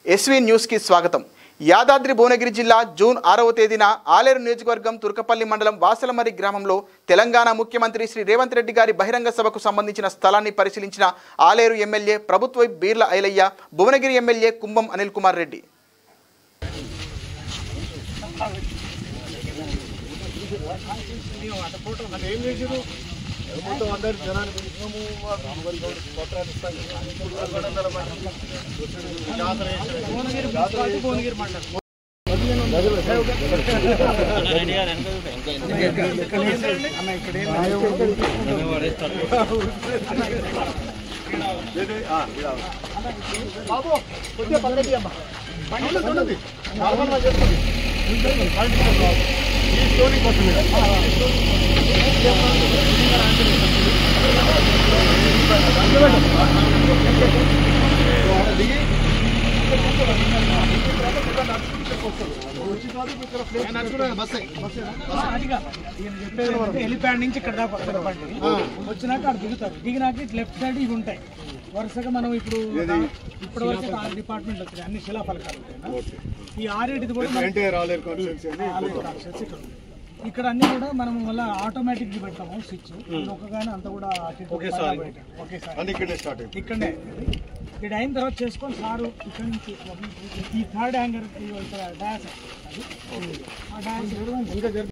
SV news కి స్వాగతం। యాదాద్రి భువనగిరి జిల్లా జూన్ 6వ తేదీన ఆలేరు నియోజకవర్గం తుర్కపల్లి మండలం వాసలమరి గ్రామంలో తెలంగాణ ముఖ్యమంత్రి శ్రీ రేవంత్ రెడ్డి గారి బహిరంగ సభకు సంబంధించిన స్థలాన్ని పరిశీలించిన ఆలేరు ఎమ్మెల్యే ప్రభుత్వ బీర్ల ఐలయ్య, భువనగిరి ఎమ్మెల్యే కుంభం అనిల్ కుమార్ రెడ్డి। హెలిప్యాడ్ నుంచి ఇక్కడ దాకా వచ్చినాక అక్కడ దిగుతారు, దిగినాక లెఫ్ట్ సైడ్ ఇవి ఉంటాయి వరుసగా। మనం ఇప్పుడు వరకు 6 డిపార్ట్మెంట్ వచ్చినాయి, అన్ని శిలాఫలకాలు ఉంటాయి। ఈ 6 కూడా ఇక్కడ అన్ని కూడా మనం మళ్ళీ ఆటోమేటిక్ పెడతాము స్విచ్ ఒక్కగానే అంతా కూడా ఇక్కడనే ఇది అయిన తర్వాత చేసుకొని సారు ఇక్కడ నుంచి ఈ థర్డ్ హ్యాంగర్ డాన్స్